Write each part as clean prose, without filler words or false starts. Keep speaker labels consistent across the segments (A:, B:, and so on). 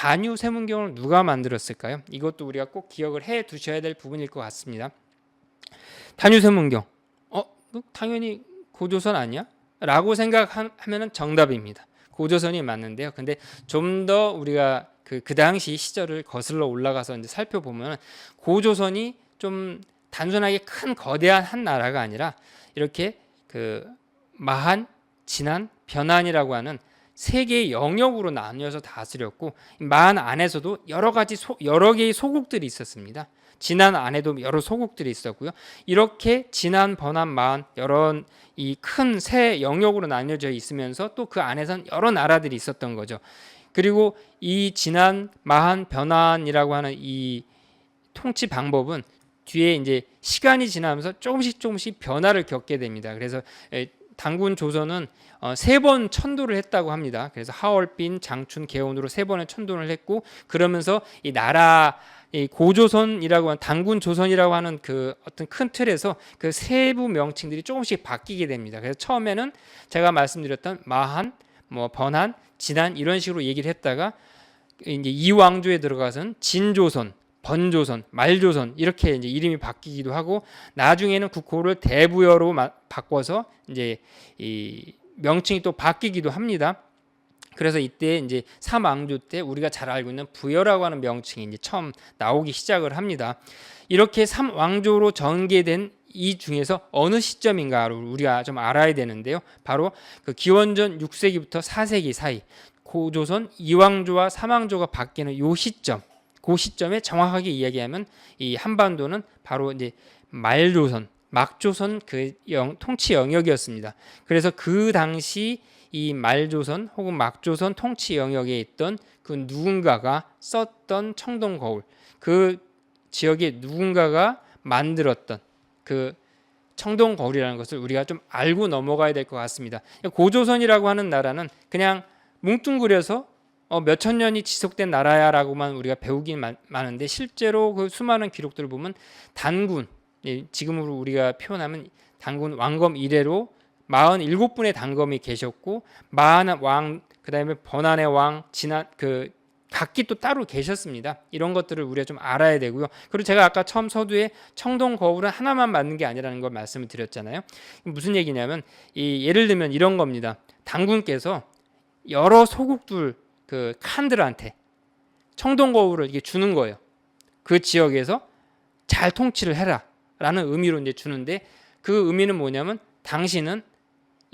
A: 단유 세문경을 누가 만들었을까요? 이것도 우리가 꼭 기억을 해 두셔야 될 부분일 것 같습니다. 단유 세문경, 당연히 고조선 아니야? 라고 생각하면 정답입니다. 고조선이 맞는데요. 근데 좀 더 우리가 그 당시 시절을 거슬러 올라가서 이제 살펴보면 고조선이 좀 단순하게 큰 거대한 한 나라가 아니라 이렇게 그 마한, 진한, 변한이라고 하는 세 개의 영역으로 나뉘어서 다스렸고, 마한 안에서도 여러 개의 소국들이 있었습니다. 진한 안에도 여러 소국들이 있었고요. 이렇게 진한, 번한, 마한 여러 이 큰 세 영역으로 나뉘어져 있으면서 또 그 안에선 여러 나라들이 있었던 거죠. 그리고 이 진한, 마한, 변한이라고 하는 이 통치 방법은 뒤에 이제 시간이 지나면서 조금씩 변화를 겪게 됩니다. 그래서 단군 조선은 3번 천도를 했다고 합니다. 그래서 하얼빈, 장춘, 개원으로 3번의 천도를 했고, 그러면서 이 나라 이 고조선이라고 하는 단군 조선이라고 하는 그 어떤 큰 틀에서 그 세부 명칭들이 조금씩 바뀌게 됩니다. 그래서 처음에는 제가 말씀드렸던 마한, 뭐 번한, 진한 이런 식으로 얘기를 했다가 이제 이왕조에 들어가서는 진조선, 번조선, 말조선 이렇게 이제 이름이 바뀌기도 하고, 나중에는 국호를 대부여로 바꿔서 이제 이 명칭이 또 바뀌기도 합니다. 그래서 이때 이제 삼왕조 때 우리가 잘 알고 있는 부여라고 하는 명칭이 이제 처음 나오기 시작을 합니다. 이렇게 삼왕조로 전개된 이 중에서 어느 시점인가를 우리가 좀 알아야 되는데요. 바로 그 기원전 6세기부터 4세기 사이 고조선 이왕조와 삼왕조가 바뀌는 요 시점, 그 시점에 정확하게 이야기하면 이 한반도는 바로 이제 말조선, 막조선 그 통치 영역이었습니다. 그래서 그 당시 이 말조선 혹은 막조선 통치 영역에 있던 그 누군가가 썼던 청동 거울, 그 지역에 누군가가 만들었던 그 청동 거울이라는 것을 우리가 좀 알고 넘어가야 될 것 같습니다. 고조선이라고 하는 나라는 그냥 뭉뚱그려서 몇천 년이 지속된 나라야라고만 우리가 배우긴 많은데, 실제로 그 수많은 기록들을 보면 단군, 지금으로 우리가 표현하면 단군 왕검 이래로 47분의 단검이 계셨고, 마한의 왕, 그다음에 번한의 왕, 진한 그 각기 또 따로 계셨습니다. 이런 것들을 우리가 좀 알아야 되고요. 그리고 제가 아까 처음 서두에 청동 거울은 하나만 맞는 게 아니라는 걸 말씀을 드렸잖아요. 무슨 얘기냐면 예를 들면 이런 겁니다. 단군께서 여러 소국들 그 칸들한테 청동 거울을 이게 주는 거예요. 그 지역에서 잘 통치를 해라라는 의미로 이제 주는데, 그 의미는 뭐냐면 당신은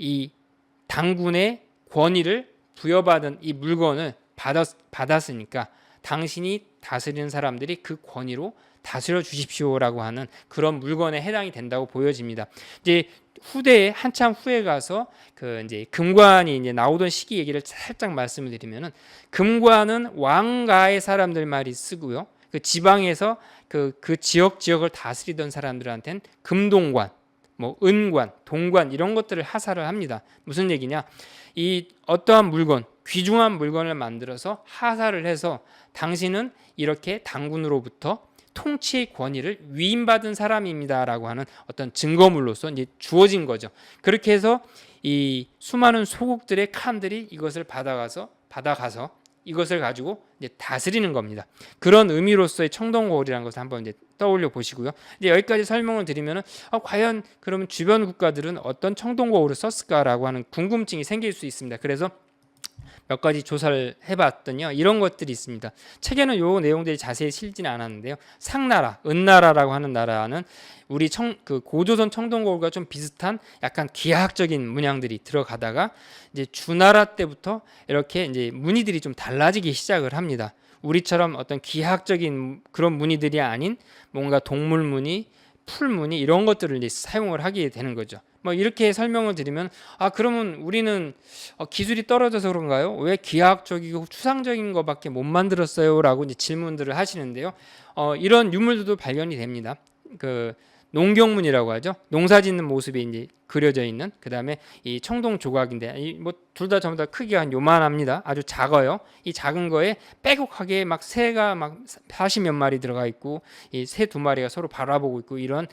A: 이 당군의 권위를 부여받은 이 물건을 받았으니까 당신이 다스리는 사람들이 그 권위로 다스려 주십시오라고 하는 그런 물건에 해당이 된다고 보여집니다. 이제 후대에 한참 후에 가서 그 이제 금관이 이제 나오던 시기 얘기를 살짝 말씀을 드리면은, 금관은 왕가의 사람들 말이 쓰고요. 그 지방에서 그 지역을 다스리던 사람들한테는 금동관, 뭐 은관, 동관 이런 것들을 하사를 합니다. 무슨 얘기냐? 이 어떠한 물건, 귀중한 물건을 만들어서 하사를 해서 당신은 이렇게 당군으로부터 통치의 권위를 위임받은 사람입니다라고 하는 어떤 증거물로서 이제 주어진 거죠. 그렇게 해서 이 수많은 소국들의 칸들이 이것을 받아가서 이것을 가지고 이제 다스리는 겁니다. 그런 의미로서의 청동거울이라는 것을 한번 이제 떠올려 보시고요. 이제 여기까지 설명을 드리면은 과연 그러면 주변 국가들은 어떤 청동거울을 썼을까라고 하는 궁금증이 생길 수 있습니다. 그래서 몇 가지 조사를 해봤더니요, 이런 것들이 있습니다. 책에는 요 내용들이 자세히 실지는 않았는데요. 상나라, 은나라라고 하는 나라는 우리 그 고조선 청동거울과 좀 비슷한 약간 기하학적인 문양들이 들어가다가 이제 주나라 때부터 이렇게 이제 무늬들이 좀 달라지기 시작을 합니다. 우리처럼 어떤 기하학적인 그런 무늬들이 아닌 뭔가 동물 무늬, 풀 무늬 이런 것들을 이제 사용을 하게 되는 거죠. 뭐 이렇게 설명을 드리면 그러면 우리는 기술이 떨어져서 그런가요? 왜 기하학적이고 추상적인 것밖에 못 만들었어요? 라고 이제 질문들을 하시는데요. 이런 유물들도 발견이 됩니다. 그 농경문이라고 하죠. 농사 짓는 모습이 이제 그려져 있는, 그 다음에 이 청동 조각인데 뭐 둘 다 전부 다 크기가 한 요만합니다. 아주 작아요. 이 작은 거에 빼곡하게 막 새가 막 40몇 마리 들어가 있고 이 새 두 마리가 서로 바라보고 있고 이런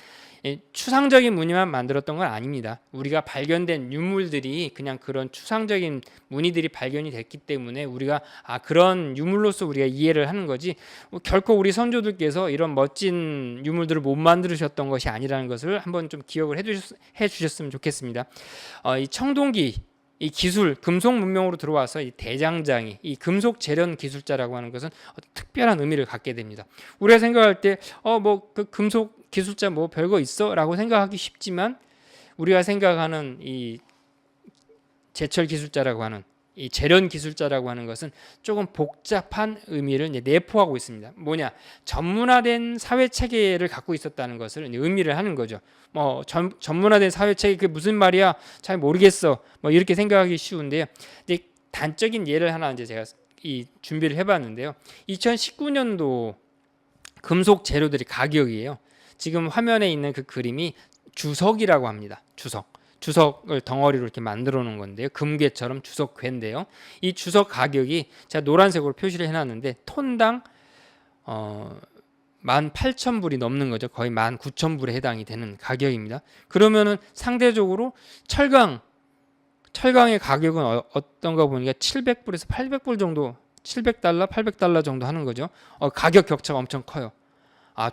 A: 추상적인 무늬만 만들었던 건 아닙니다. 우리가 발견된 유물들이 그냥 그런 추상적인 무늬들이 발견이 됐기 때문에 우리가 그런 유물로서 우리가 이해를 하는 거지, 결코 우리 선조들께서 이런 멋진 유물들을 못 만드셨던 것이 아니라는 것을 한번 좀 기억을 해 주셨으면 좋겠습니다. 이 청동기, 이 기술, 금속 문명으로 들어와서 이 대장장이, 이 금속 재련 기술자라고 하는 것은 특별한 의미를 갖게 됩니다. 우리가 생각할 때 뭐 그 금속 기술자 뭐 별거 있어라고 생각하기 쉽지만, 우리가 생각하는 이 제철 기술자라고 하는, 이 재련 기술자라고 하는 것은 조금 복잡한 의미를 내포하고 있습니다. 뭐냐, 전문화된 사회 체계를 갖고 있었다는 것을 의미를 하는 거죠. 뭐 전문화된 사회 체계, 그게 무슨 말이야? 잘 모르겠어. 뭐 이렇게 생각하기 쉬운데요. 근데 단적인 예를 하나 이제 제가 이 준비를 해봤는데요. 2019년도 금속 재료들이 가격이에요. 지금 화면에 있는 그 그림이 주석이라고 합니다. 주석을 덩어리로 이렇게 만들어 놓은 건데요. 금괴처럼 주석괴인데요. 이 주석 가격이 제가 노란색으로 표시를 해놨는데 톤당 18,000불이 넘는 거죠. 거의 19,000불에 해당이 되는 가격입니다. 그러면은 상대적으로 철강의 가격은 어떤가 보니까 700불에서 800불 정도, 700달러, 800달러 정도 하는 거죠. 가격 격차가 엄청 커요.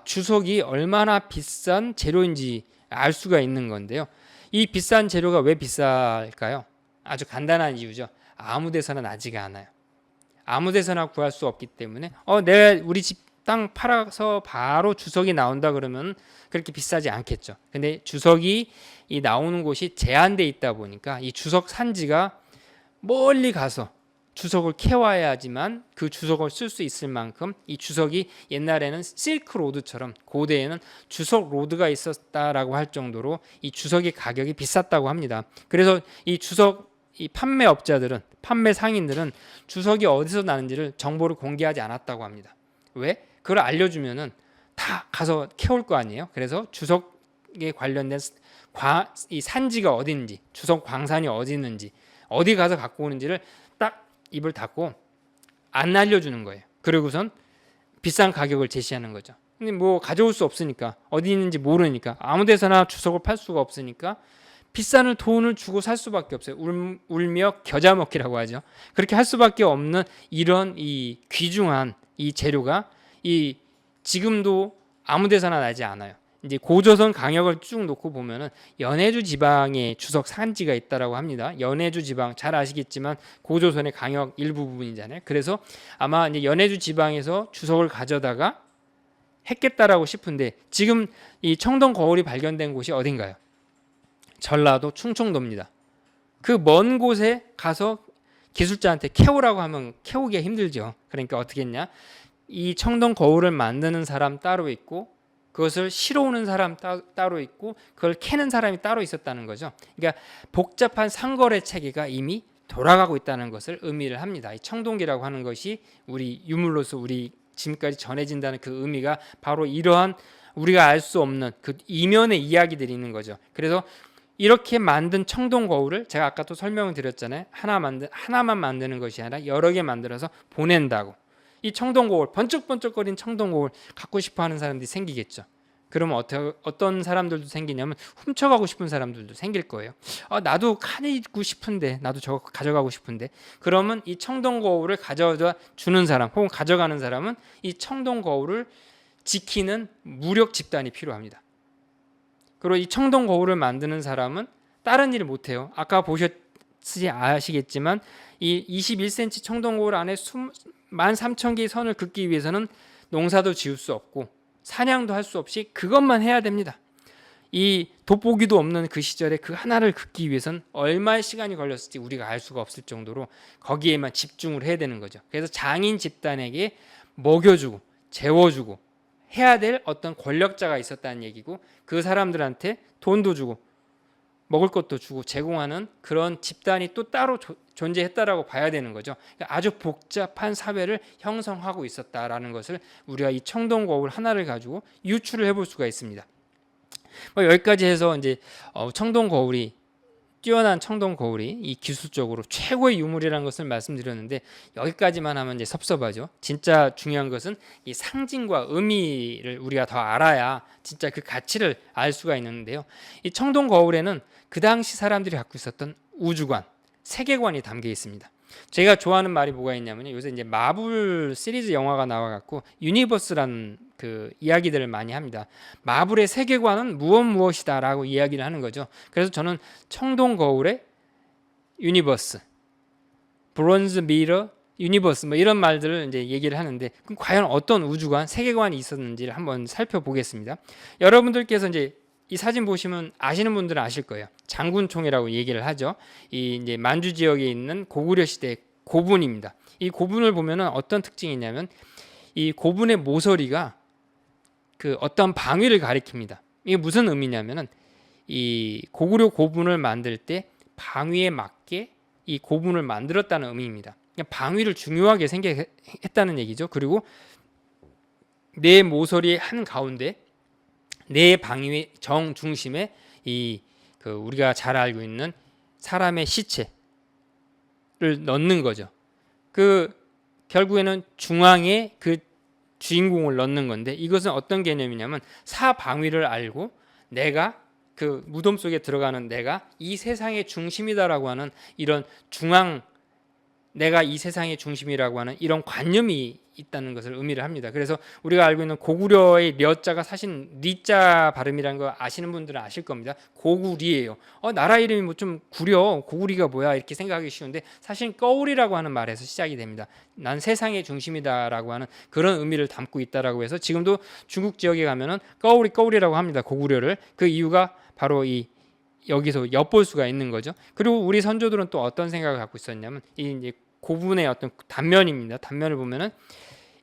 A: 주석이 얼마나 비싼 재료인지 알 수가 있는 건데요. 이 비싼 재료가 왜 비쌀까요? 아주 간단한 이유죠. 아무 데서나 나지가 않아요. 아무 데서나 구할 수 없기 때문에 내가 우리 집 땅 팔아서 바로 주석이 나온다 그러면 그렇게 비싸지 않겠죠. 근데 주석이 이 나오는 곳이 제한돼 있다 보니까 이 주석 산지가 멀리 가서 주석을 캐와야지만 그 주석을 쓸 수 있을 만큼, 이 주석이 옛날에는 실크 로드처럼 고대에는 주석 로드가 있었다라고 할 정도로 이 주석의 가격이 비쌌다고 합니다. 그래서 이 주석 판매업자들은, 판매 상인들은 주석이 어디서 나는지를 정보를 공개하지 않았다고 합니다. 왜? 그걸 알려주면은 다 가서 캐올 거 아니에요. 그래서 주석에 관련된 이 산지가 어딘지, 주석 광산이 어디 있는지, 어디 가서 갖고 오는지를 딱 입을 닫고 안 알려주는 거예요. 그리고선 비싼 가격을 제시하는 거죠. 근데 뭐 가져올 수 없으니까, 어디 있는지 모르니까, 아무 데서나 주석을 팔 수가 없으니까 비싼 돈을 주고 살 수밖에 없어요. 울며 겨자 먹기라고 하죠. 그렇게 할 수밖에 없는 이런 이 귀중한 이 재료가 이 지금도 아무 데서나 나지 않아요. 이제 고조선 강역을 쭉 놓고 보면은 연해주 지방에 주석 산지가 있다라고 합니다. 연해주 지방 잘 아시겠지만 고조선의 강역 일부 부분이잖아요. 그래서 아마 이제 연해주 지방에서 주석을 가져다가 했겠다라고 싶은데, 지금 이 청동 거울이 발견된 곳이 어딘가요? 전라도 충청도입니다. 그 먼 곳에 가서 기술자한테 캐오라고 하면 캐오기가 힘들죠. 그러니까 어떻게 했냐? 이 청동 거울을 만드는 사람 따로 있고, 그것을 실어 오는 사람 따로 있고, 그걸 캐는 사람이 따로 있었다는 거죠. 그러니까 복잡한 상거래 체계가 이미 돌아가고 있다는 것을 의미를 합니다. 이 청동기라고 하는 것이 우리 유물로서 우리 지금까지 전해진다는 그 의미가 바로 이러한 우리가 알 수 없는 그 이면의 이야기들이 있는 거죠. 그래서 이렇게 만든 청동 거울을 제가 아까 또 설명을 드렸잖아요. 하나만 만드는 것이 아니라 여러 개 만들어서 보낸다고. 이 청동 거울, 번쩍번쩍거린 청동 거울 갖고 싶어하는 사람들이 생기겠죠. 그러면 어떤 사람들도 생기냐면 훔쳐가고 싶은 사람들도 생길 거예요. 나도 가지고 싶은데, 나도 저거 가져가고 싶은데. 그러면 이 청동 거울을 가져다 주는 사람 혹은 가져가는 사람은 이 청동 거울을 지키는 무력 집단이 필요합니다. 그리고 이 청동 거울을 만드는 사람은 다른 일을 못해요. 아까 보셨지 아시겠지만 이 21cm 청동 거울 안에 13,000개의 선을 긋기 위해서는 농사도 지을 수 없고 사냥도 할 수 없이 그것만 해야 됩니다. 이 돋보기도 없는 그 시절에 그 하나를 긋기 위해서는 얼마의 시간이 걸렸을지 우리가 알 수가 없을 정도로 거기에만 집중을 해야 되는 거죠. 그래서 장인 집단에게 먹여주고 재워주고 해야 될 어떤 권력자가 있었다는 얘기고, 그 사람들한테 돈도 주고 먹을 것도 주고 제공하는 그런 집단이 또 따로 존재했다라고 봐야 되는 거죠. 그러니까 아주 복잡한 사회를 형성하고 있었다라는 것을 우리가 이 청동 거울 하나를 가지고 유추를 해볼 수가 있습니다. 뭐 여기까지 해서 이제 청동 거울이 뛰어난 청동 거울이 이 기술적으로 최고의 유물이라는 것을 말씀드렸는데 여기까지만 하면 이제 섭섭하죠. 진짜 중요한 것은 이 상징과 의미를 우리가 더 알아야 진짜 그 가치를 알 수가 있는데요. 이 청동 거울에는 그 당시 사람들이 갖고 있었던 우주관, 세계관이 담겨 있습니다. 제가 좋아하는 말이 뭐가 있냐면요. 요새 이제 마블 시리즈 영화가 나와갖고 유니버스라는 그 이야기들을 많이 합니다. 마블의 세계관은 무엇이다라고 이야기를 하는 거죠. 그래서 저는 청동 거울의 유니버스, 브론즈 미러 유니버스 뭐 이런 말들을 이제 얘기를 하는데 그럼 과연 어떤 우주관, 세계관이 있었는지를 한번 살펴보겠습니다. 여러분들께서 이제 이 사진 보시면 아시는 분들은 아실 거예요. 장군총이라고 얘기를 하죠. 이 이제 만주 지역에 있는 고구려 시대 고분입니다. 이 고분을 보면은 어떤 특징이 있냐면 이 고분의 모서리가 그 어떤 방위를 가리킵니다. 이게 무슨 의미냐면은 이 고구려 고분을 만들 때 방위에 맞게 이 고분을 만들었다는 의미입니다. 방위를 중요하게 생각했다는 얘기죠. 그리고 내 모서리의 한 가운데 내 방위 정 중심에 이 그 우리가 잘 알고 있는 사람의 시체를 넣는 거죠. 그 결국에는 중앙에 그 주인공을 넣는 건데 이것은 어떤 개념이냐면 사방위를 알고 내가 그 무덤 속에 들어가는 내가 이 세상의 중심이다라고 하는 이런 중앙 내가 이 세상의 중심이라고 하는 이런 관념이 있다는 것을 의미를 합니다. 그래서 우리가 알고 있는 고구려의 려자가 사실 리자 발음이라는 거 아시는 분들은 아실 겁니다. 고구리예요. 나라 이름이 뭐 좀 구려 고구리가 뭐야 이렇게 생각하기 쉬운데 사실 거울이라고 하는 말에서 시작이 됩니다. 난 세상의 중심이다라고 하는 그런 의미를 담고 있다라고 해서 지금도 중국 지역에 가면은 거울이라고 합니다. 고구려를. 그 이유가 바로 이 여기서 엿볼 수가 있는 거죠. 그리고 우리 선조들은 또 어떤 생각을 갖고 있었냐면 이 이제 고분의 어떤 단면입니다. 단면을 보면은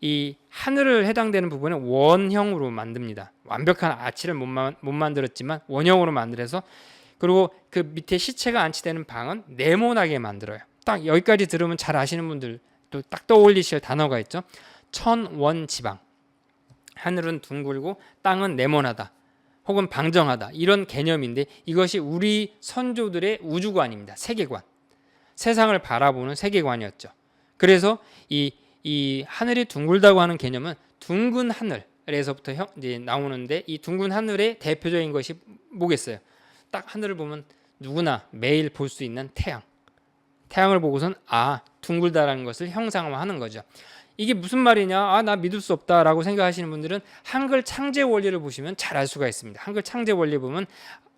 A: 이 하늘을 해당되는 부분은 원형으로 만듭니다. 완벽한 아치를 못 만들었지만 원형으로 만들어서 그리고 그 밑에 시체가 안치되는 방은 네모나게 만들어요. 딱 여기까지 들으면 잘 아시는 분들 또 딱 떠올리실 단어가 있죠. 천원지방. 하늘은 둥글고 땅은 네모나다. 혹은 방정하다. 이런 개념인데 이것이 우리 선조들의 우주관입니다. 세계관. 세상을 바라보는 세계관이었죠. 그래서 이 하늘이 둥글다고 하는 개념은 둥근 하늘에서부터 이제 나오는데 이 둥근 하늘의 대표적인 것이 뭐겠어요? 딱 하늘을 보면 누구나 매일 볼 수 있는 태양. 태양을 보고선 둥글다라는 것을 형상화하는 거죠. 이게 무슨 말이냐? 나 믿을 수 없다라고 생각하시는 분들은 한글 창제 원리를 보시면 잘 알 수가 있습니다. 한글 창제 원리 보면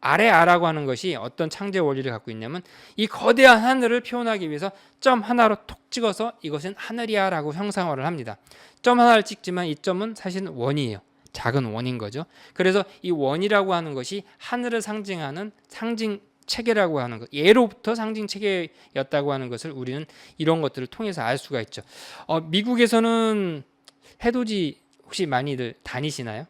A: 아라고 하는 것이 어떤 창제 원리를 갖고 있냐면 이 거대한 하늘을 표현하기 위해서 점 하나로 톡 찍어서 이것은 하늘이야라고 형상화를 합니다. 점 하나를 찍지만 이 점은 사실은 원이에요. 작은 원인 거죠. 그래서 이 원이라고 하는 것이 하늘을 상징하는 상징 체계라고 하는 것, 예로부터 상징 체계였다고 하는 것을 우리는 이런 것들을 통해서 알 수가 있죠. 미국에서는 해돋이 혹시 많이들 다니시나요?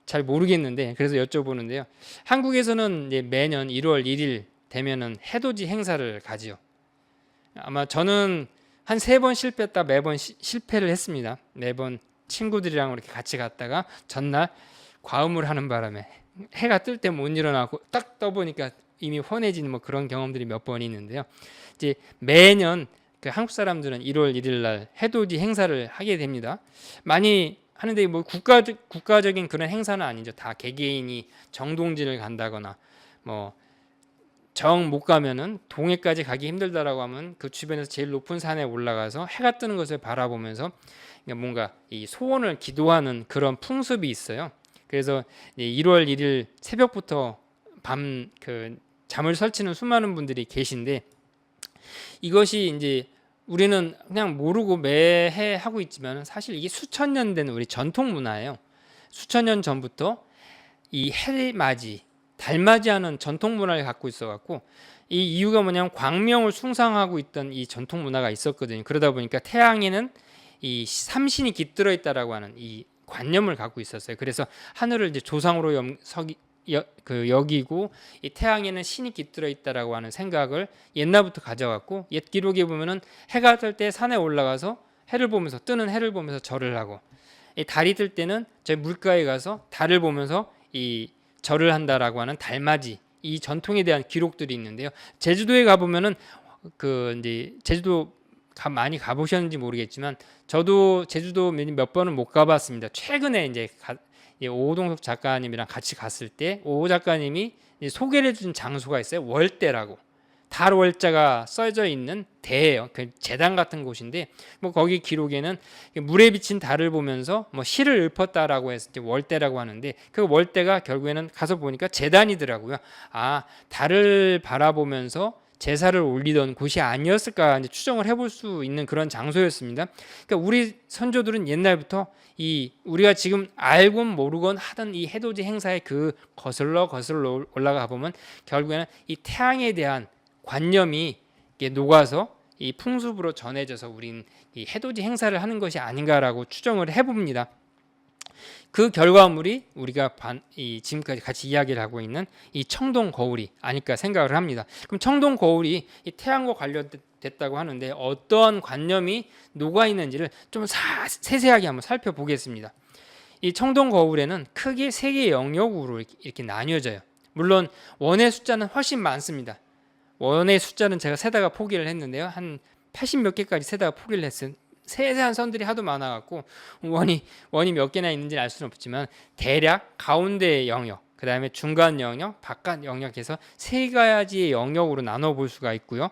A: 잘 모르겠는데 그래서 여쭤보는데요. 한국에서는 이제 매년 1월 1일 되면은 해돋이 행사를 가지요. 아마 저는 한 3번 실패했다 매번 실패를 했습니다. 매번 친구들이랑 이렇게 같이 갔다가 전날 과음을 하는 바람에 해가 뜰 때 못 일어나고 딱 떠보니까 이미 헌해진 뭐 그런 경험들이 몇 번 있는데요. 이제 매년 그 한국 사람들은 1월 1일 날 해돋이 행사를 하게 됩니다. 많이 하는데 뭐 국가적인 그런 행사는 아니죠. 다 개개인이 정동진을 간다거나 뭐 정 못 가면은 동해까지 가기 힘들다라고 하면 그 주변에서 제일 높은 산에 올라가서 해가 뜨는 것을 바라보면서 뭔가 이 소원을 기도하는 그런 풍습이 있어요. 그래서 1월 1일 새벽부터 밤 그 잠을 설치는 수많은 분들이 계신데 이것이 이제 우리는 그냥 모르고 매해 하고 있지만 사실 이게 수천 년 된 우리 전통 문화예요. 수천 년 전부터 이 해맞이, 달맞이하는 전통 문화를 갖고 있어갖고 이 이유가 뭐냐면 광명을 숭상하고 있던 이 전통 문화가 있었거든요. 그러다 보니까 태양에는 이 삼신이 깃들어 있다라고 하는 이 관념을 갖고 있었어요. 그래서 하늘을 이제 조상으로 여기고 이 태양에는 신이 깃들어 있다라고 하는 생각을 옛날부터 가져왔고 옛 기록에 보면은 해가 뜰 때 산에 올라가서 해를 보면서 뜨는 해를 보면서 절을 하고 이 달이 뜰 때는 저희 물가에 가서 달을 보면서 이 절을 한다라고 하는 달맞이 이 전통에 대한 기록들이 있는데요. 제주도에 가보면은 그 이제 제주도 많이 가보셨는지 모르겠지만 저도 제주도 몇 번은 못 가봤습니다. 최근에 이제 오동석 작가님이랑 같이 갔을 때 오 작가님이 소개를 해준 장소가 있어요. 월대라고. 달월자가 써져 있는 대예요. 그 재단 같은 곳인데 뭐 거기 기록에는 물에 비친 달을 보면서 뭐 시를 읊었다라고 해서 월대라고 하는데 그 월대가 결국에는 가서 보니까 재단이더라고요. 아, 달을 바라보면서 제사를 올리던 곳이 아니었을까 이제 추정을 해볼 수 있는 그런 장소였습니다. 그러니까 우리 선조들은 옛날부터 이 우리가 지금 알건 모르건 하던 이 해돋이 행사에 그 거슬러 올라가 보면 결국에는 이 태양에 대한 관념이 녹아서 이 풍습으로 전해져서 우린 이 해돋이 행사를 하는 것이 아닌가라고 추정을 해봅니다. 그 결과물이 우리가 지금까지 같이 이야기를 하고 있는 이 청동 거울이 아닐까 생각을 합니다. 그럼 청동 거울이 이 태양과 관련됐다고 하는데 어떤 관념이 녹아 있는지를 좀 세세하게 한번 살펴보겠습니다. 이 청동 거울에는 크게 세 개의 영역으로 이렇게 나뉘어져요. 물론 원의 숫자는 훨씬 많습니다. 원의 숫자는 제가 세다가 포기를 했는데요. 한 80 몇 개까지 세다가 포기를 했어요. 세세한 선들이 하도 많아갖고 원이 몇 개나 있는지 알 수는 없지만 대략 가운데 영역, 그 다음에 중간 영역, 바깥 영역에서 세 가지의 영역으로 나눠 볼 수가 있고요.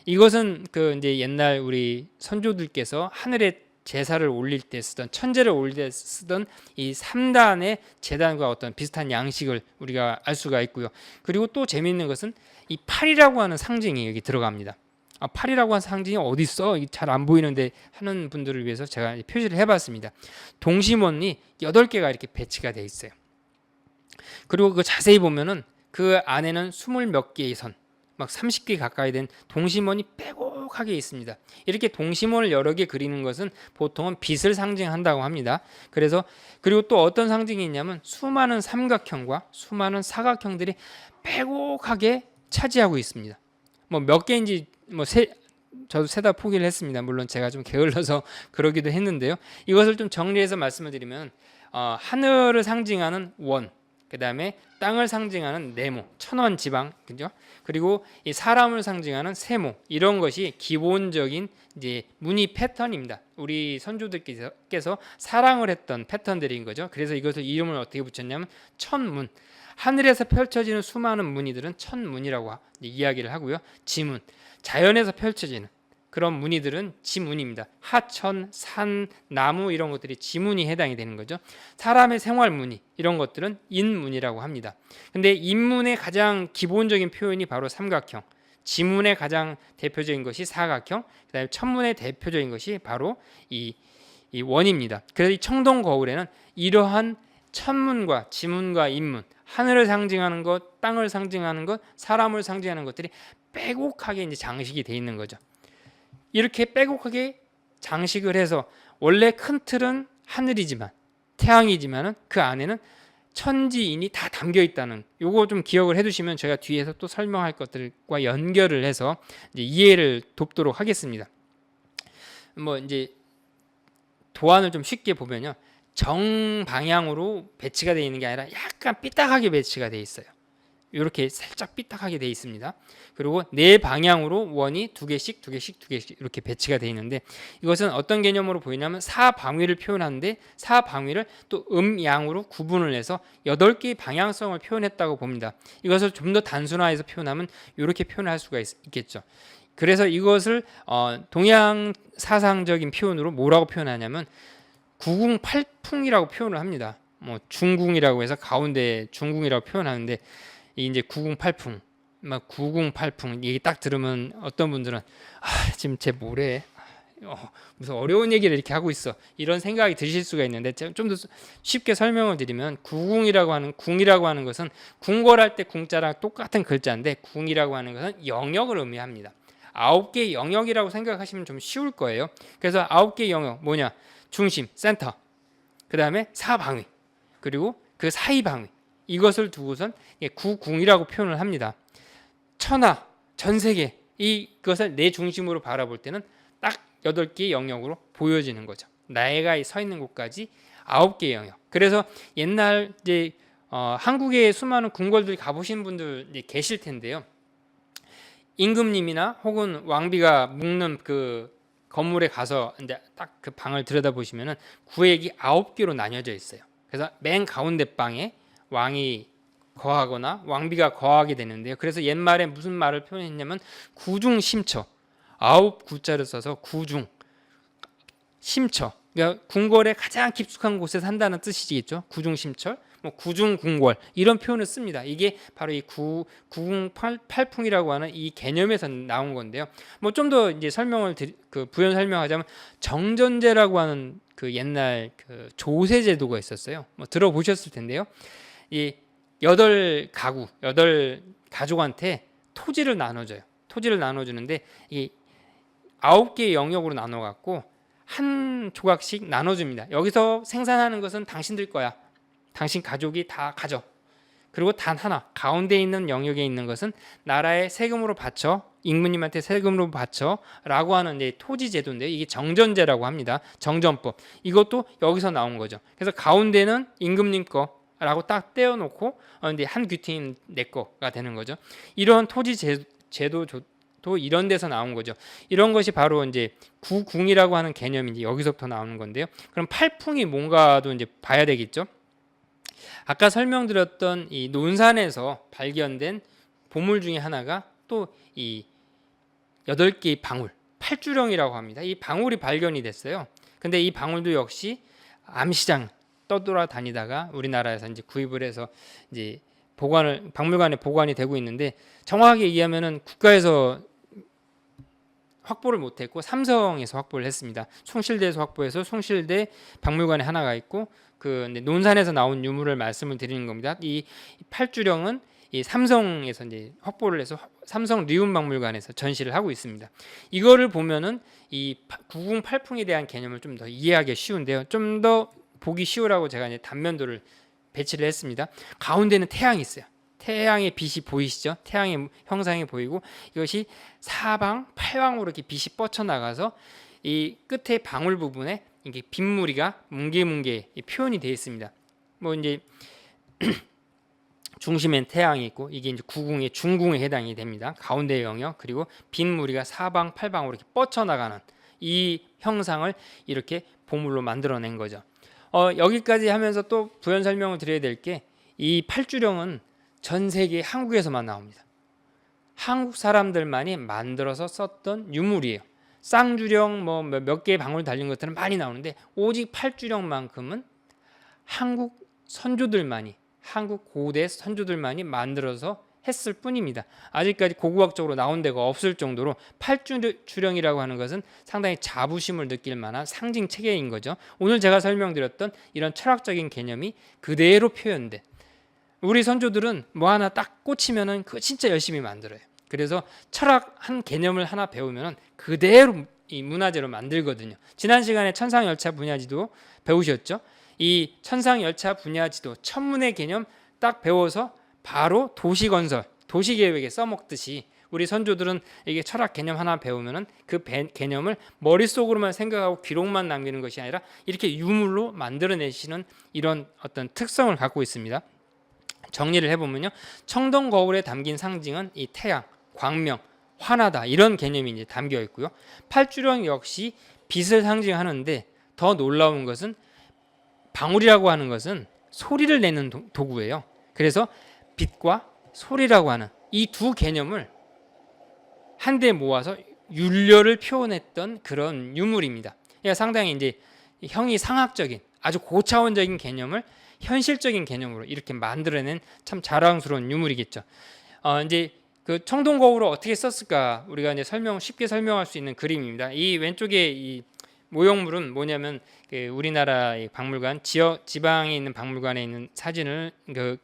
A: 이것은 그 이제 옛날 우리 선조들께서 하늘에 제사를 올릴 때 쓰던 천제를 올릴 때 쓰던 이 3단의 제단과 어떤 비슷한 양식을 우리가 알 수가 있고요. 그리고 또 재미있는 것은 이 팔이라고 하는 상징이 여기 들어갑니다. 팔이라고 하는 상징이 어디 있어? 잘 안 보이는데 하는 분들을 위해서 제가 표시를 해봤습니다. 동심원이 8개가 이렇게 배치가 돼 있어요. 그리고 그 자세히 보면은 그 안에는 20 몇 개의 선, 막 30개 가까이 된 동심원이 빼곡하게 있습니다. 이렇게 동심원을 여러 개 그리는 것은 보통은 빛을 상징한다고 합니다. 그리고 또 어떤 상징이 있냐면 수많은 삼각형과 수많은 사각형들이 빼곡하게 차지하고 있습니다. 뭐 몇 개인지 저도 세다 포기를 했습니다. 물론 제가 좀 게을러서 그러기도 했는데요. 이것을 좀 정리해서 말씀을 드리면 하늘을 상징하는 원, 그 다음에 땅을 상징하는 네모, 천원 지방, 그죠? 그리고 이 사람을 상징하는 세모, 이런 것이 기본적인 이제 무늬 패턴입니다. 우리 선조들께서 사랑을 했던 패턴들인 거죠. 그래서 이것을 이름을 어떻게 붙였냐면 천문. 하늘에서 펼쳐지는 수많은 무늬들은 천문이라고 이야기를 하고요. 지문, 자연에서 펼쳐지는 그런 무늬들은 지문입니다. 하천, 산, 나무 이런 것들이 지문이 해당이 되는 거죠. 사람의 생활 무늬 이런 것들은 인문이라고 합니다. 근데 인문의 가장 기본적인 표현이 바로 삼각형, 지문의 가장 대표적인 것이 사각형, 그다음에 천문의 대표적인 것이 바로 이 원입니다. 그래서 이 청동 거울에는 이러한 천문과 지문과 인문, 하늘을 상징하는 것, 땅을 상징하는 것, 사람을 상징하는 것들이 빼곡하게 이제 장식이 돼 있는 거죠. 이렇게 빼곡하게 장식을 해서 원래 큰 틀은 하늘이지만 태양이지만은 그 안에는 천지인이 다 담겨 있다는 요거 좀 기억을 해두시면 제가 뒤에서 또 설명할 것들과 연결을 해서 이제 이해를 돕도록 하겠습니다. 뭐 이제 도안을 좀 쉽게 보면요. 정방향으로 배치가 되어 있는 게 아니라 약간 삐딱하게 배치가 되어 있어요. 이렇게 살짝 삐딱하게 되어 있습니다. 그리고 네 방향으로 원이 두 개씩 이렇게 배치가 되어 있는데 이것은 어떤 개념으로 보이냐면 사방위를 표현하는데 사방위를 또 음양으로 구분을 해서 8개의 방향성을 표현했다고 봅니다. 이것을 좀 더 단순화해서 표현하면 이렇게 표현할 수가 있겠죠. 그래서 이것을 동양 사상적인 표현으로 뭐라고 표현하냐면 구궁팔풍이라고 표현을 합니다. 뭐 중궁이라고 해서 가운데 중궁이라고 표현하는데 이제 구궁팔풍, 막 구궁팔풍 이게 딱 들으면 어떤 분들은 지금 쟤 뭐래? 무슨 어려운 얘기를 이렇게 하고 있어. 이런 생각이 드실 수가 있는데 좀 더 쉽게 설명을 드리면 궁이라고 하는 것은 궁궐할 때 궁자랑 똑같은 글자인데 궁이라고 하는 것은 영역을 의미합니다. 9개의 영역이라고 생각하시면 좀 쉬울 거예요. 그래서 9개의 영역 뭐냐? 중심, 센터, 그 다음에 사방위, 그리고 그 사이 방위 이것을 두고선 구궁이라고 표현을 합니다. 천하, 전 세계 이것을 내 중심으로 바라볼 때는 딱 8개의 영역으로 보여지는 거죠. 내가 서 있는 곳까지 9개의 영역. 그래서 옛날 이제 한국의 수많은 궁궐들 가보신 분들 계실 텐데요. 임금님이나 혹은 왕비가 묵는 그 건물에 가서 이제 딱 그 방을 들여다보시면은 구획이 9개로 나뉘어져 있어요. 그래서 맨 가운데 방에 왕이 거하거나 왕비가 거하게 되는데요. 그래서 옛말에 무슨 말을 표현했냐면 구중심처, 9구자를 써서 구중 심처, 그러니까 궁궐의 가장 깊숙한 곳에 산다는 뜻이겠죠. 구중심철, 뭐 구중궁궐 이런 표현을 씁니다. 이게 바로 이 구궁팔풍이라고 하는 이 개념에서 나온 건데요. 뭐 좀 더 이제 부연 설명하자면 정전제라고 하는 그 옛날 그 조세 제도가 있었어요. 뭐 들어보셨을 텐데요. 이 8가족한테 토지를 나눠줘요. 토지를 나눠주는데 이 9개의 영역으로 나눠갖고 한 조각씩 나눠줍니다. 여기서 생산하는 것은 당신들 거야. 당신 가족이 다 가져. 그리고 단 하나, 가운데 있는 영역에 있는 것은 나라에 세금으로 바쳐, 임금님한테 세금으로 바쳐 라고 하는 이제 토지 제도인데 이게 정전제라고 합니다. 정전법. 이것도 여기서 나온 거죠. 그래서 가운데는 임금님 거라고 딱 떼어놓고 이제 한 귀퉁이는 내 거가 되는 거죠. 이런 토지 제도 또 이런 데서 나온 거죠. 이런 것이 바로 이제 구궁이라고 하는 개념이 이제 여기서부터 나오는 건데요. 그럼 팔풍이 뭔가도 이제 봐야 되겠죠. 아까 설명드렸던 이 논산에서 발견된 보물 중에 하나가 또 이 8개의 방울, 팔주령이라고 합니다. 이 방울이 발견이 됐어요. 근데 이 방울도 역시 암시장 떠돌아다니다가 우리나라에서 이제 구입을 해서 이제 박물관에 보관이 되고 있는데 정확하게 얘기하면은 국가에서 확보를 못했고 삼성에서 확보를 했습니다. 숭실대에서 확보해서 숭실대 박물관에 하나가 있고 그 논산에서 나온 유물을 말씀을 드리는 겁니다. 이 팔주령은 이 삼성에서 이제 확보를 해서 삼성 리움박물관에서 전시를 하고 있습니다. 이거를 보면은 이 구궁팔풍에 대한 개념을 좀 더 이해하기 쉬운데요. 좀 더 보기 쉬우라고 제가 이제 단면도를 배치를 했습니다. 가운데는 태양이 있어요. 태양의 빛이 보이시죠? 태양의 형상이 보이고 이것이 사방 팔방으로 이렇게 빛이 뻗쳐 나가서 이 끝에 방울 부분에 이게 빗무리가 뭉게뭉게 표현이 되어 있습니다. 뭐 이제 중심엔 태양이 있고 이게 이제 구궁의 중궁에 해당이 됩니다. 가운데 영역 그리고 빗무리가 사방 팔방으로 이렇게 뻗쳐 나가는 이 형상을 이렇게 보물로 만들어낸 거죠. 여기까지 하면서 또 부연 설명을 드려야 될 게 이 팔주령은 전 세계 한국에서만 나옵니다. 한국 사람들만이 만들어서 썼던 유물이에요. 쌍주령 뭐 몇 개의 방울 달린 것들은 많이 나오는데 오직 팔주령만큼은 한국 선조들만이 한국 고대 선조들만이 만들어서 했을 뿐입니다. 아직까지 고고학적으로 나온 데가 없을 정도로 팔주령이라고 하는 것은 상당히 자부심을 느낄 만한 상징 체계인 거죠. 오늘 제가 설명드렸던 이런 철학적인 개념이 그대로 표현된 우리 선조들은 뭐 하나 딱 꽂히면은 그거 진짜 열심히 만들어요. 그래서 철학 한 개념을 하나 배우면은 그대로 이 문화재로 만들거든요. 지난 시간에 천상열차 분야지도 배우셨죠? 이 천상열차 분야지도 천문의 개념 딱 배워서 바로 도시건설, 도시계획에 써먹듯이 우리 선조들은 이게 철학 개념 하나 배우면은 그 개념을 머릿속으로만 생각하고 기록만 남기는 것이 아니라 이렇게 유물로 만들어내시는 이런 어떤 특성을 갖고 있습니다. 정리를 해보면요, 청동 거울에 담긴 상징은 이 태양, 광명, 환하다 이런 개념이 이제 담겨 있고요. 팔주령 역시 빛을 상징하는데 더 놀라운 것은 방울이라고 하는 것은 소리를 내는 도구예요. 그래서 빛과 소리라고 하는 이 두 개념을 한데 모아서 율려를 표현했던 그런 유물입니다. 그러니까 상당히 이제 형이 상학적인 아주 고차원적인 개념을 현실적인 개념으로 이렇게 만들어낸 참 자랑스러운 유물이겠죠. 이제 그 청동 거울을 어떻게 썼을까 우리가 이제 쉽게 설명할 수 있는 그림입니다. 이 왼쪽에 이 모형물은 뭐냐면 그 우리나라 박물관 지방에 있는 박물관에 있는 사진을 그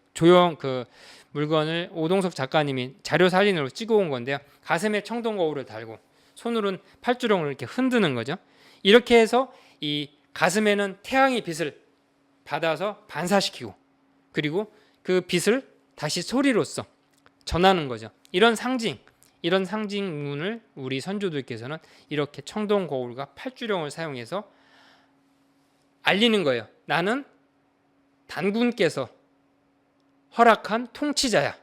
A: 물건을 오동석 작가님이 자료 사진으로 찍어온 건데요. 가슴에 청동 거울을 달고 손으로는 팔주령을 이렇게 흔드는 거죠. 이렇게 해서 이 가슴에는 태양의 빛을 받아서 반사시키고 그리고 그 빛을 다시 소리로써 전하는 거죠. 이런 상징문을 우리 선조들께서는 이렇게 청동 거울과 팔주령을 사용해서 알리는 거예요. 나는 단군께서 허락한 통치자야.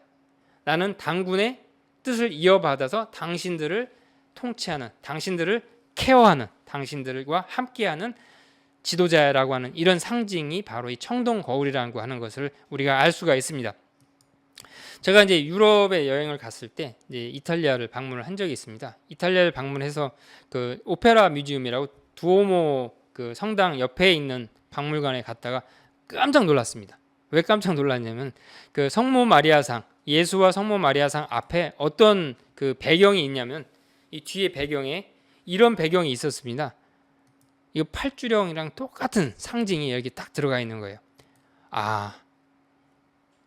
A: 나는 당군의 뜻을 이어받아서 당신들을 통치하는, 당신들을 케어하는, 당신들과 함께하는 지도자라고 하는 이런 상징이 바로 이 청동 거울이라고 하는 것을 우리가 알 수가 있습니다. 제가 이제 유럽에 여행을 갔을 때 이제 이탈리아를 방문을 한 적이 있습니다. 이탈리아를 방문해서 그 오페라 뮤지엄이라고 두오모 그 성당 옆에 있는 박물관에 갔다가 깜짝 놀랐습니다. 왜 깜짝 놀랐냐면 그 성모 마리아상, 예수와 성모 마리아상 앞에 어떤 그 배경이 있냐면 이 뒤에 배경에 이런 배경이 있었습니다. 이거 팔주령이랑 똑같은 상징이 여기 딱 들어가 있는 거예요. 아,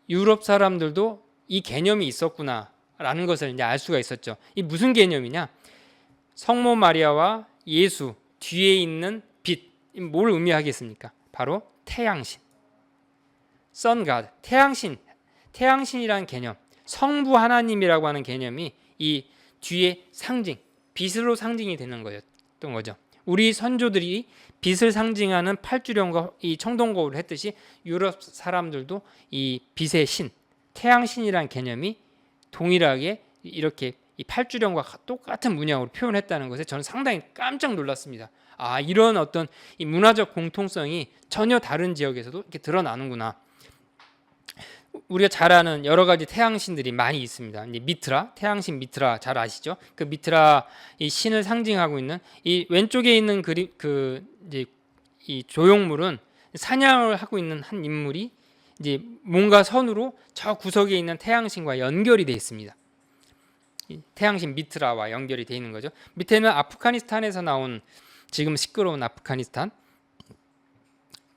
A: 유럽 사람들도 이 개념이 있었구나라는 것을 이제 알 수가 있었죠. 이 무슨 개념이냐? 성모 마리아와 예수 뒤에 있는 빛, 뭘 의미하겠습니까? 바로 태양신, Sun God, 태양신이라는 개념, 성부 하나님이라고 하는 개념이 이 뒤에 상징, 빛으로 상징이 되는 거였던 거죠. 우리 선조들이 빛을 상징하는 팔주령과 이 청동거울을 했듯이 유럽 사람들도 이 빛의 신, 태양신이라는 개념이 동일하게 이렇게 이 팔주령과 똑같은 문양으로 표현했다는 것에 저는 상당히 깜짝 놀랐습니다. 아, 이런 어떤 이 문화적 공통성이 전혀 다른 지역에서도 이렇게 드러나는구나. 우리가 잘 아는 여러 가지 태양신들이 많이 있습니다. 이제 미트라, 태양신 미트라 잘 아시죠? 그 미트라 이 신을 상징하고 있는 이 왼쪽에 있는 그림 그 이제 이 조형물은 사냥을 하고 있는 한 인물이 이제 뭔가 선으로 저 구석에 있는 태양신과 연결이 되어 있습니다. 태양신 미트라와 연결이 되어 있는 거죠. 밑에는 아프가니스탄에서 나온 지금 시끄러운 아프가니스탄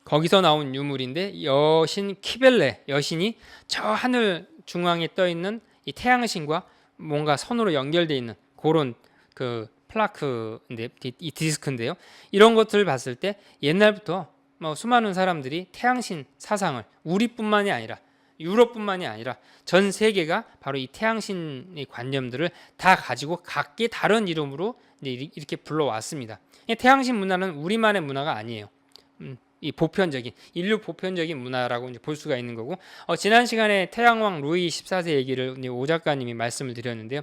A: 거기서 나온 유물인데 여신 키벨레 여신이 저 하늘 중앙에 떠 있는 이 태양신과 뭔가 선으로 연결되어 있는 그런 그 플라크인데 이 디스크인데요. 이런 것들을 봤을 때 옛날부터 뭐 수많은 사람들이 태양신 사상을 우리뿐만이 아니라 유럽뿐만이 아니라 전 세계가 바로 이 태양신의 관념들을 다 가지고 각기 다른 이름으로 이렇게 불러왔습니다. 태양신 문화는 우리만의 문화가 아니에요. 이 보편적인 인류 보편적인 문화라고 이제 볼 수가 있는 거고 지난 시간에 태양왕 루이 14세 얘기를 이제 오 작가님이 말씀을 드렸는데요.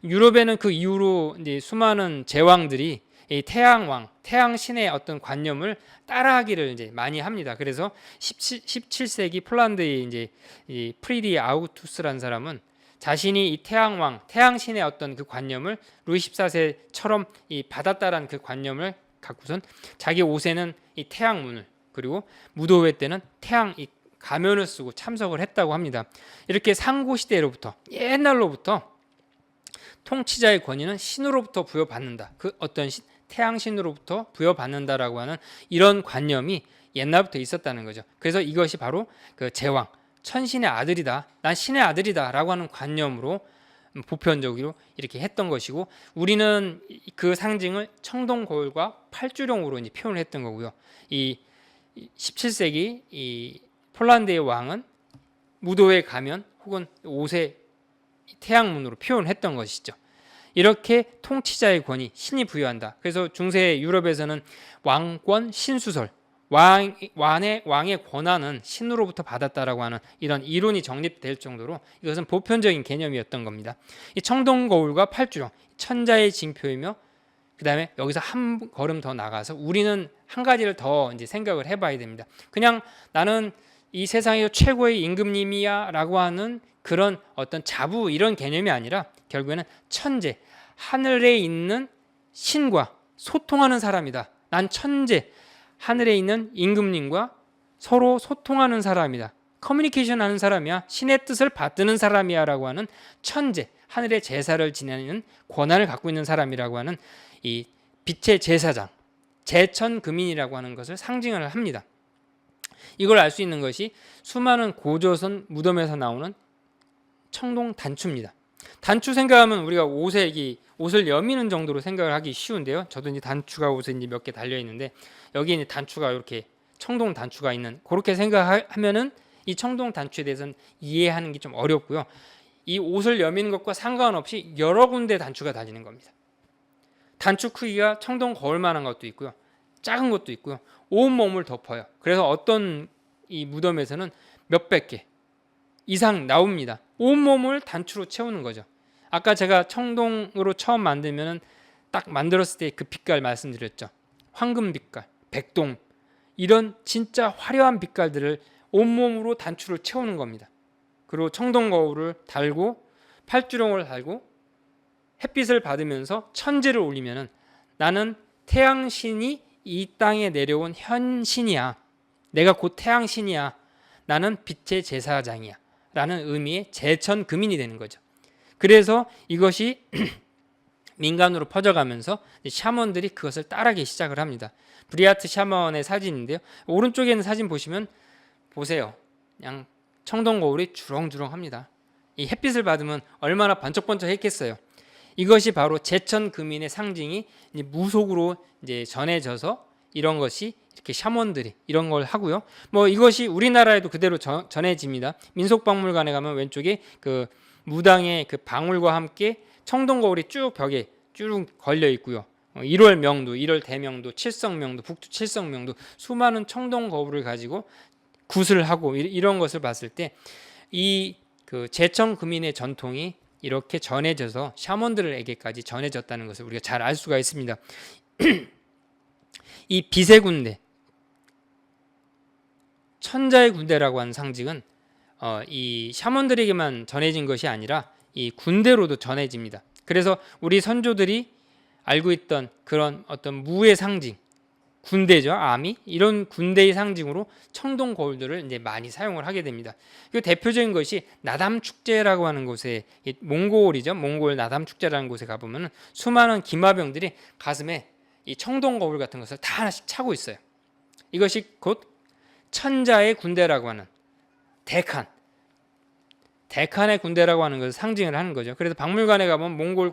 A: 유럽에는 그 이후로 이제 수많은 제왕들이 이 태양왕, 태양신의 어떤 관념을 따라하기를 이제 많이 합니다. 그래서 17세기 폴란드의 이제 이 프리디 아우투스라는 사람은 자신이 이 태양왕, 태양신의 어떤 그 관념을 루이 14세처럼 이 받았다라는 그 관념을 갖고선 자기 옷에는 이 태양문을 그리고 무도회 때는 태양 이 가면을 쓰고 참석을 했다고 합니다. 이렇게 상고 시대로부터 옛날로부터 통치자의 권위는 신으로부터 부여받는다. 그 어떤 신, 태양신으로부터 부여받는다라고 하는 이런 관념이 옛날부터 있었다는 거죠. 그래서 이것이 바로 그 제왕, 천신의 아들이다. 난 신의 아들이다라고 하는 관념으로 보편적으로 이렇게 했던 것이고 우리는 그 상징을 청동 거울과 팔주령으로 이제 표현을 했던 거고요. 이 17세기 이 폴란드의 왕은 무도회 가면 혹은 옷에 태양문으로 표현했던 것이죠. 이렇게 통치자의 권위, 신이 부여한다. 그래서 중세 유럽에서는 왕권 신수설, 왕의 권한은 신으로부터 받았다라고 하는 이런 이론이 정립될 정도로 이것은 보편적인 개념이었던 겁니다. 이 청동 거울과 팔주령, 천자의 징표이며 그 다음에 여기서 한 걸음 더 나가서 우리는 한 가지를 더 이제 생각을 해봐야 됩니다. 그냥 나는 이 세상에서 최고의 임금님이야 라고 하는 그런 어떤 자부 이런 개념이 아니라 결국에는 천재, 하늘에 있는 신과 소통하는 사람이다. 난 천재, 하늘에 있는 임금님과 서로 소통하는 사람이다. 커뮤니케이션 하는 사람이야. 신의 뜻을 받드는 사람이야 라고 하는 천재, 하늘의 제사를 지내는 권한을 갖고 있는 사람이라고 하는 이 빛의 제사장, 제천금인이라고 하는 것을 상징을 합니다. 이걸 알 수 있는 것이 수많은 고조선 무덤에서 나오는 청동 단추입니다. 단추 생각하면 우리가 옷을 여미는 정도로 생각을 하기 쉬운데요. 저도 이제 단추가 옷에 이제 몇 개 달려 있는데 여기 이제 단추가 이렇게 청동 단추가 있는 그렇게 생각하면은 이 청동 단추에 대해서는 이해하는 게 좀 어렵고요. 이 옷을 여미는 것과 상관없이 여러 군데 단추가 달리는 겁니다. 단추 크기가 청동 거울만한 것도 있고요. 작은 것도 있고요. 온 몸을 덮어요. 그래서 어떤 이 무덤에서는 몇백 개, 이상 나옵니다. 온몸을 단추로 채우는 거죠. 아까 제가 청동으로 처음 만들면은 딱 만들었을 때 그 빛깔 말씀드렸죠. 황금 빛깔, 백동, 이런 진짜 화려한 빛깔들을 온몸으로 단추를 채우는 겁니다. 그리고 청동 거울을 달고 팔주렁을 달고 햇빛을 받으면서 천지를 올리면은 나는 태양신이 이 땅에 내려온 현신이야. 내가 곧 태양신이야. 나는 빛의 제사장이야. 라는 의미의 제천금인이 되는 거죠. 그래서 이것이 민간으로 퍼져가면서 샤먼들이 그것을 따라하기 시작을 합니다. 브리아트 샤먼의 사진인데요. 오른쪽에 있는 사진 보시면 보세요. 그냥 청동 거울이 주렁주렁합니다. 이 햇빛을 받으면 얼마나 번쩍번쩍했겠어요. 이것이 바로 제천금인의 상징이 이제 무속으로 이제 전해져서 이런 것이 이렇게 샤먼들이 이런 걸 하고요. 뭐 이것이 우리나라에도 그대로 전해집니다. 민속박물관에 가면 왼쪽에 그 무당의 그 방울과 함께 청동 거울이 쭉 벽에 쭉 걸려 있고요. 1월 명도, 1월 대명도, 칠성명도, 북두 칠성명도 수많은 청동 거울을 가지고 굿을 하고 이런 것을 봤을 때 이 그 제천금인의 전통이 이렇게 전해져서 샤먼들에게까지 전해졌다는 것을 우리가 잘 알 수가 있습니다. 이 빛의 군대, 천자의 군대라고 하는 상징은 이 샤먼들에게만 전해진 것이 아니라 이 군대로도 전해집니다. 그래서 우리 선조들이 알고 있던 그런 어떤 무의 상징, 군대죠, 아미, 이런 군대의 상징으로 청동 거울들을 이제 많이 사용을 하게 됩니다. 그 대표적인 것이 나담 축제라고 하는 곳에, 몽골이죠, 몽골 나담 축제라는 곳에 가보면 수많은 기마병들이 가슴에 이 청동 거울 같은 것을 다 하나씩 차고 있어요. 이것이 곧 천자의 군대라고 하는 대칸의 군대라고 하는 것을 상징을 하는 거죠. 그래서 박물관에 가면 몽골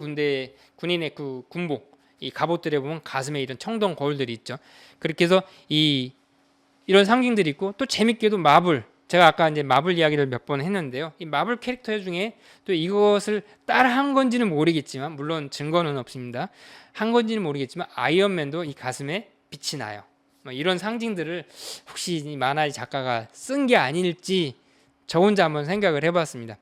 A: 군인의 그 군복, 이 갑옷들에 보면 가슴에 이런 청동 거울들이 있죠. 그렇게 해서 이런 상징들이 있고, 또 재밌게도 마블, 제가 아까 이제 마블 이야기를 몇 번 했는데요. 이 마블 캐릭터 중에 또 이것을 따라한 건지는 모르겠지만, 물론 증거는 없습니다. 한 건지는 모르겠지만 아이언맨도 이 가슴에 빛이 나요. 이런 상징들을 혹시 이 만화의 작가가 쓴 게 아닐지 저 혼자 한번 생각을 해봤습니다.